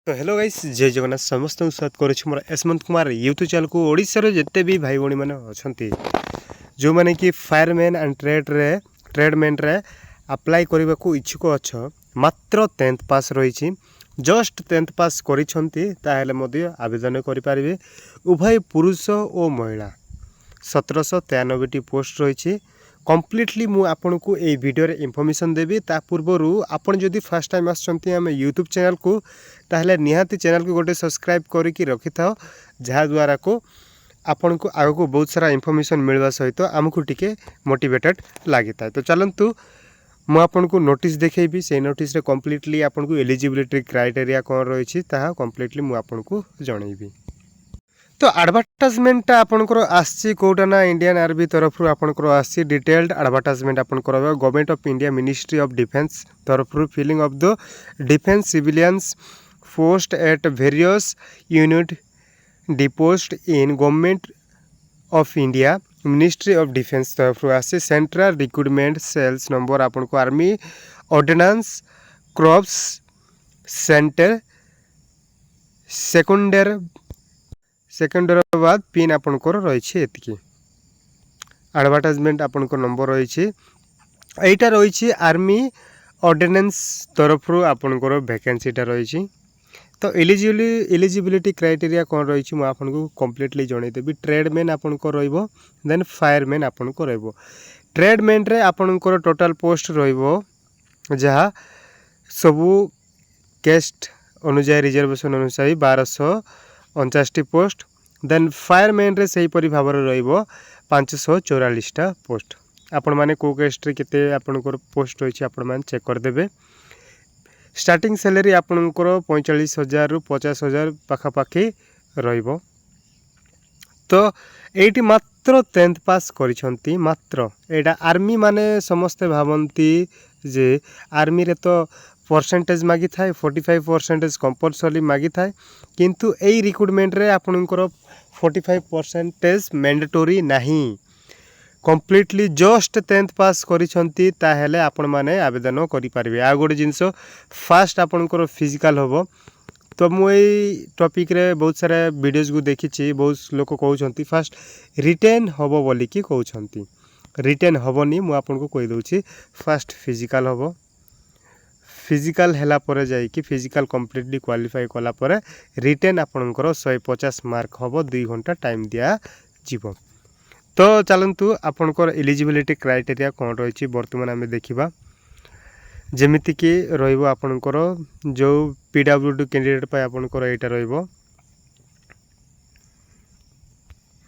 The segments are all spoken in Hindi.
तो हेलो गाइस जय जगन्नाथ समस्त स्वागत करुच्छे मोर यशवंत कुमार यूट्यूब चैनल को ओडिशार जिते भी भाई भाई मैंने अच्छा जो मैंने कि फायरमैन एंड ट्रेडमैन रे अप्लाई करने को इच्छुक अच्छा मात्र 10th पास रही जस्ट 10th पास कर आवेदन करें उभय पुरुष और महिला 1793 पोस्ट रही कम्प्लीटली मु आपन को ए वीडियो रे इन्फॉर्मेशन देबी ता पूर्वरु आपन जदि फर्स्ट टाइम आछंती हम यूट्यूब चैनल को ताहले निहाती चैनल को गोटे सब्सक्राइब करिकी रखि थाओ जहा द्वारा को आपन को आगो को बहुत सारा इन्फॉर्मेशन मिलवा सहित हमकु टिके मोटिवेटेड लागि था। तो चलंतु मु आपन को नोटिस देखेबी से नोटिस रे कम्प्लीटली आपन को एलिजिबिलिटी क्राइटेरिया कोन रहिछि ताहा कम्प्लीटली मु आपन को जणैबी। तो एडवर्टाइजमेंट आपनकर आसी कोटा ना इंडियन आर्मी तरफ आपनकर आसी डिटेल्ड एडवर्टाइजमेंट आपनकर government of India ministry of defence तरफ filling of the defence civilians post at various unit depots in government of India ministry of defence तरफ आसी सेंट्रल रिक्रूटमेंट सेल्स नंबर आपनको army ordnance corps centre Secunderabad pin आपनकर रही एतिकी एडवर्टाइजमेंट आपनकर नंबर रही एटा रही आर्मी ऑर्डिनेंस तरफ आपनकर वैकेंसीटा रही। तो एलिजिबिलिटी क्राइटेरिया कौन रही मुझे आपको कम्प्लीटली जनईदेवी। ट्रेडमैन आपनकर रहिबो देन फायरमैन आपनकर रहिबो। ट्रेडमैन रे आपनकर टोटल पोस्ट रहिबो जहाँ सबू कैस्ट अनुसार रिजर्वेशन अनुसार 1249 पोस्ट देन फायरमैन रे सही परि भाव रहिबो 544टा पोस्ट। आपण माने को कैस्ट रे केते आपनकर पोस्ट रही आपण माने चेक कर देबे। स्टार्टिंग सैलरी आपनकर 45,000 रु 50,000 पाखापाखि रहिबो। तो एटी मात्र 10th पास करिसंती मात्र एटा आर्मी माने समस्त भावंती जे आर्मी रे तो परसेंटेज मागी थाए 45% कंपलसरी मागी थाए किंतु एई रिक्रूटमेंट रे आपनकर 45% मैंडेटोरी नहीं कम्प्लीटली जस्ट 10th पास करिसंती ताहेले आपण माने आवेदन करि पारिबे। आ गोटे जिंस फास्ट आपनकर फिजिकल होबो। तो मुई टॉपिक रे बहुत सारा वीडियोस को देखिछि बहुत लोक कहउछंती फास्ट रिटेन होबो बोली कि कहउछंती रिटेन होबोनी मु आपनको कहि दउछि फास्ट फिजिकल होबो। फिजिकल हैला परे जाई कि फिजिकल कम्प्लीटली क्वालिफाई कला परे रिटेन आपनकर 150 मार्क होबो 2 घंटा टाइम दिया जीवो। तो चलंतु आपनकर एलिजिबिलिटी क्राइटेरिया कोन रहिछि वर्तमान आमे देखिबा। जेमिति कि रहिबो आपनकर जो पीडब्ल्यूडी कैंडिडेट पाइ आपनकर एटा रहिबो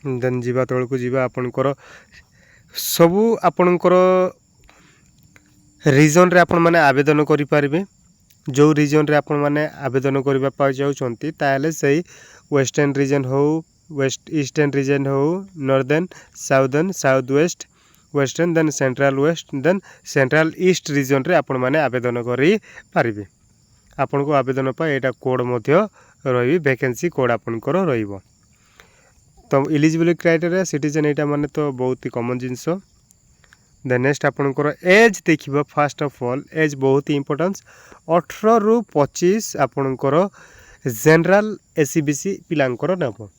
देन जीवा तळ को जीवा आपनकर सबु आपनकर रीजन रे आपण माने आवेदन करि पारिबे। जो रीजन रे आपण माने आवेदन करबा पाइ जाउछंती ताले सही वेस्टर्न रीजन हो वेस्ट ईस्टर्न रीजन हो northern southern south west western then central west then central east region रे आपण माने आवेदन करि पारिबे। आपन को आवेदन पाइ एटा कोड मध्य रही वैकेंसी कोड आपनकर रहिबो। तो एलिजिबिलिटी क्राइटेरिया सिटीजन एटा माने तो बहुत ही कॉमन जिंस। देन नेक्स्ट आपनकर एज देखिबा। फर्स्ट ऑफ ऑल एज बहुत ही इंपोर्टेंस 18 रु 25 आपनकर जनरल एसीबीसी पिलांकर नबो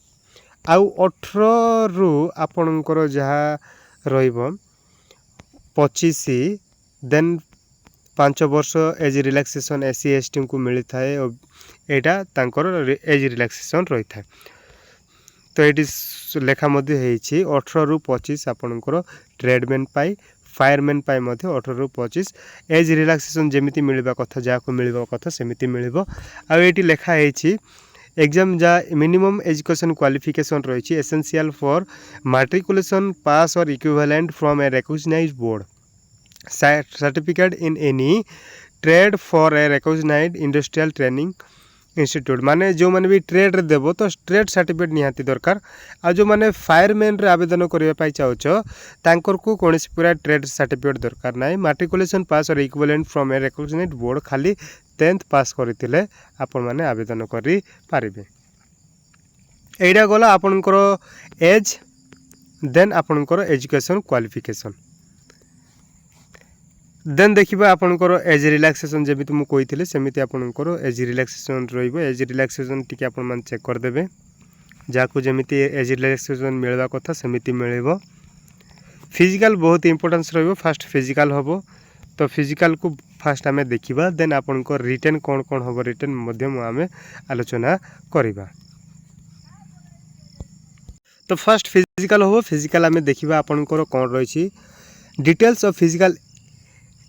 आउ 18 रु आपनकर जहा रहिबो 25 देन 5 वर्ष एज रिलैक्सेशन एससी एसटी को मिली थाए एटा तांकर एज रिलैक्सेशन रही थाए। तो ये लेखा मध्य है 18 रु 25 आपनकर ट्रेडमैन पाई फायरमैन पाई मध्य 18 रु 25 एज रिलैक्सेशन जेमिति मिलबा कथा जाको मिलबा कथा सेमिति मिलबो। आ एटी लेखा है एग्जाम जा मिनिमम एजुकेशन क्वालिफिकेशन रही एसेंशियल फॉर मैट्रिकुलेशन पास और equivalent from a recognized board certificate in any trade for a recognized industrial training institute माने जो माने भी ट्रेड रे देबो तो ट्रेड सर्टिफिकेट निहाती दरकार। आ जो माने फायरमैन रे आवेदन करिया पाई चाहछो तांकर को कोनसी पूरा ट्रेड सर्टिफिकेट दरकार नाही मैट्रिकुलेशन पास और equivalent from a recognized board खाली 10th पास करथिले आपण माने आवेदन करि पारिबे। एडा गला आपनकर एज देन आपनकर एजुकेशन क्वालिफिकेशन। देन देखिबा आपनकर एज रिलैक्सेशन जेमिति मु कहिथिले सेमिति आपनकर एज रिलैक्सेशन रहिबो एज रिलैक्सेशन टिके आपन मान चेक कर देबे जाको जेमिति एज रिलैक्सेशन मिलवा कथा सेमिति मिलिबो फिजिकल बहुत इंपोर्टेंस रहिबो फास्ट फिजिकल होबो तो फिजिकल को फास्ट आमे देखिबा देन आपनकर रिटन कोन कोन होबो रिटन मध्यम आमे आलोचना करिबा तो फास्ट फिजिकल होबो फिजिकल आमे देखिबा आपनकर कोन रहिछि details of physical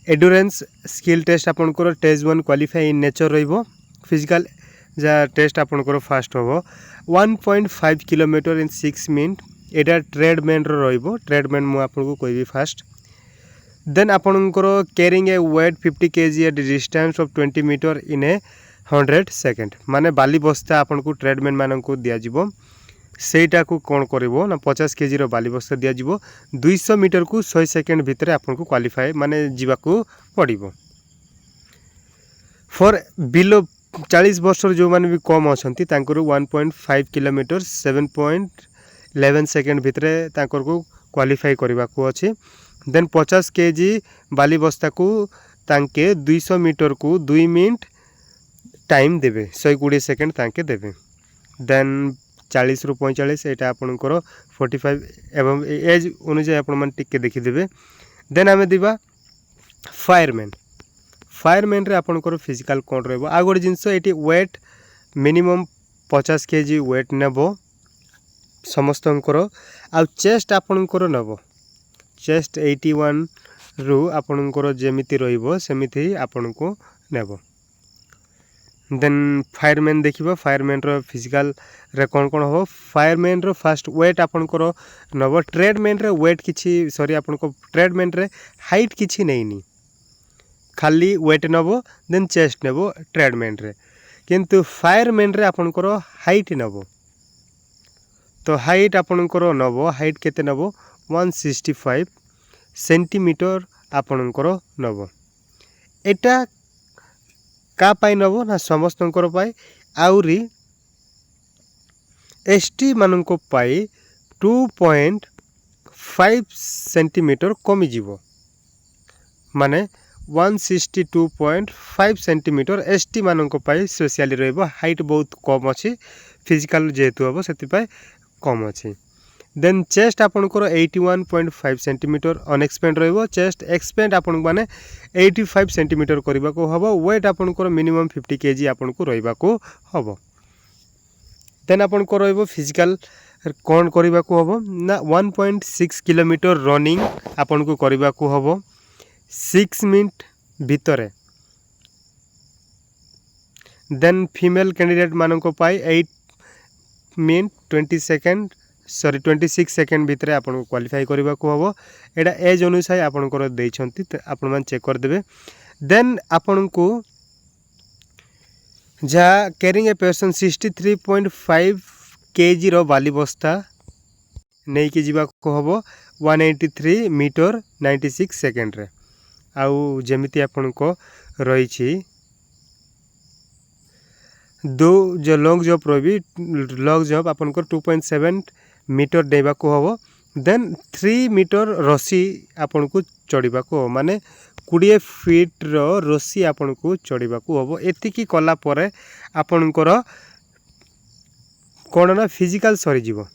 endurance skill test आपनकर टेस्ट 1 क्वालिफाई इन नेचर रहिबो फिजिकल जा टेस्ट आपनकर फास्ट होबो 1.5 किलोमीटर इन 6 मिनट एटा ट्रेडमैन रो रहिबो ट्रेडमैन मु आपनको कहबी फास्ट देन आपनकर carrying a weight 50 kg at distance of 20 metre in a 100 second माने बाली बस्ता आपनको ट्रेडमैन माननको दिया जिवो सेटा को कोन करिवो ना 50 kg रो बाली बस्ता दिया जिवो 200 मीटर को 100 सेकंड भितरे आपनको क्वालिफाई माने जीवा को पड़िबो फॉर बिलो 40 वर्ष जो माने भी कम अछंती तांकर 1.5 किलोमीटर 7.11 सेकंड भितरे तांकर को क्वालिफाई करबा को अछि देन 50 kg बाली बस्ता को तांके 200 मीटर को 2 मिनट टाइम देबे 120 सेकंड तांके देबे देन 40 रु 45 एटा आपनकर 45 एवं एज अनुसार आपन मन टिके देखि देबे देन आमे दिबा फायरमैन रे आपनकर फिजिकल कोन रहबो आ गोड जिंस एटी वेट मिनिमम 50 kg वेट नेबो समस्तंकर आ चेस्ट आपनकर नेबो चेस्ट 81 रु आपनकर जेमिति रहइबो सेमिति आपनको नेबो देन फायरमैन देखिबा फायरमैन रो फिजिकल रे कोन कोन हो फायरमैन रो फर्स्ट वेट आपनकर नबो ट्रेडमैन रे वेट किछि सॉरी आपनको ट्रेडमैन रे हाइट किछि नैनी खाली वेट नबो देन चेस्ट नेबो ट्रेडमैन रे किंतु फायरमैन रे आपनकर हाइट नबो तो हाइट आपनकर नबो हाइट केते नबो 165 सेंटीमीटर आपनकर नबो एटा का पाई नबो ना समस्तंकर पाई आउरी एसटी माननको पाई 2.5 सेंटीमीटर कमी जीवो माने 162.5 सेंटीमीटर एसटी माननको पाई स्पेशली रहबो हाइट बहुत कम अछि फिजिकल जेतु हबो सेति पाई कम अछि देन चेस्ट आपनकर 81.5 सेंटीमीटर अनएक्सपेंड रहबो चेस्ट एक्सपेंड आपन माने 85 सेंटीमीटर करबा को हबो वेट आपनकर मिनिमम 50 kg आपनको रहबा को हबो देन आपनको रहबो फिजिकल कोन करबा को हबो ना 1.6 किलोमीटर रनिंग आपनको करबा को हबो 6 मिनट भितरे देन फीमेल कैंडिडेट मानको पाई 8 मिनट 20 सेकंड सॉरी 26 सेकंड भितरे आपन क्वालिफाई करबा को हबो एडा एज अनुसार आपन कर देइ छंती आपन मान चेक कर देबे देन आपन को जा कैरिंग ए पर्सन 63.5 kg रो बाली बस्ता नै के जीवा को हबो 183 मीटर 96 सेकंड रे आउ जेमिति आपन को रही छी दो जो लॉन्ग जंप रही लॉन्ग जंप आपन को 2.7 मीटर डेबा को हबो देन 3 मीटर रस्सी आपन को चढ़ीबा को माने 20 फीट रो रस्सी आपन को चढ़ीबा को हबो एति की कला परे आपन को कोन ना फिजिकल सरी जीवो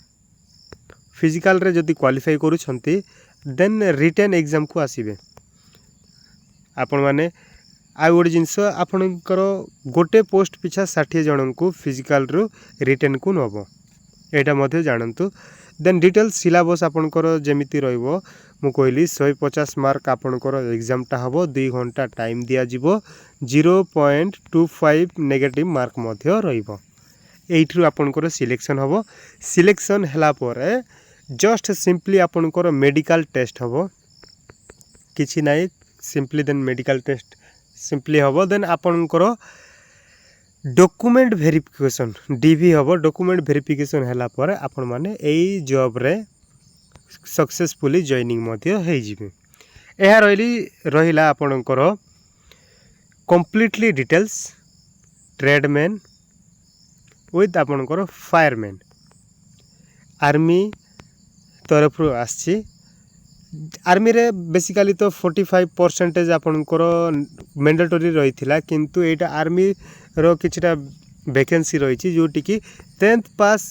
फिजिकल रे जदी क्वालिफाई करू छंती देन रिटन एग्जाम को आसीबे आपन माने आ गोटे जिनस आपनकर गोटे पोस्ट पिछा 60 जन को फिजिकल रु रिटन को नबो एटा मध्ये जानंतु देन डिटेल सिलेबस आपनकर जेमिति रहइबो मु कहली 150 मार्क आपनकर एग्जाम टा हबो 2 घंटा टाइम दिया जिवो 0.25 नेगेटिव मार्क मध्ये रहइबो एइथरु आपनकर सिलेक्शन हबो सिलेक्शन हला परे जस्ट सिंपली आपनकर मेडिकल टेस्ट हबो किछि नाइ simply then medical test simply हबो देन आपनकर डॉक्यूमेंट वेरिफिकेशन डीवी हबो डॉक्यूमेंट वेरिफिकेशन हला पर आपन माने एई जॉब रे सक्सेसफुली जॉइनिंग मध्ये हे जिवे एहा रहिला आपनकर कंप्लीटली डिटेल्स ट्रेडमैन विथ आपनकर फायरमैन आर्मी तरफ आछि आर्मी रे बेसिकली तो 45% आपणकर मैंडेटरी रही किंतु एटा आर्मी रो किछटा वैकेंसी रही जोटी कि 10th पास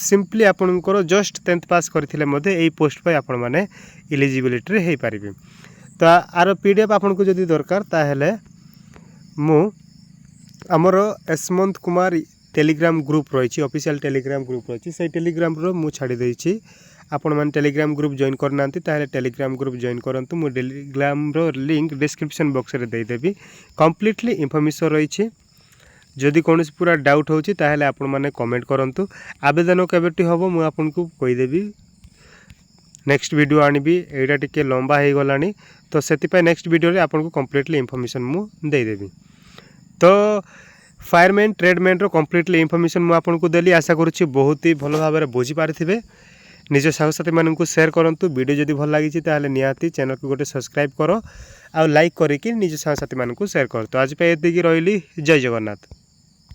सिंपली आपणकर जस्ट 10th पास करथिले मध्ये एई पोस्ट पे आपण माने एलिजिबिलिटी रे हे पारिबे। तो आर पीडीएफ आपन को जदी दरकार ताहेले मु हमर यशवंत कुमार टेलीग्राम ग्रुप रही ऑफिशियल टेलीग्राम ग्रुप रही से टेलीग्राम रो मु छाड़ी देछि। आपण माने टेलीग्राम ग्रुप जॉइन करनांती ताहेले टेलीग्राम ग्रुप जॉइन करंतु। मु टेलीग्राम रो लिंक डिस्क्रिप्शन बॉक्स रे दे देबी। कंप्लीटली इन्फॉर्मेशन रही जदि कौन पूरा डाउट होची ताहेले आपण माने कमेंट करंतु। आवेदन केबेटी हबो मु आपन को कहि देबी। नेक्स्ट वीडियो आनिबी एटा टिके लंबा हे गलानी तो सेति नेक्स्ट वीडियो रे आपन को कंप्लीटली इन्फॉर्मेशन मु दे देबी। तो फायरमैन ट्रेडमैन रो कंप्लीटली इन्फॉर्मेशन मु आपन को देली। आशा करूछि बहुत ही भलो भाबरे बुझी पारिथिबे। निज साथी मानू शेयर करंतु। वीडियो जदि भल लगी ताहले निहाती चैनल को गोटे सब्सक्राइब करो आ लाइक करिकि निज साथी मानू शेयर कर। तो आज पे एतिकी रहिली। जय जगन्नाथ।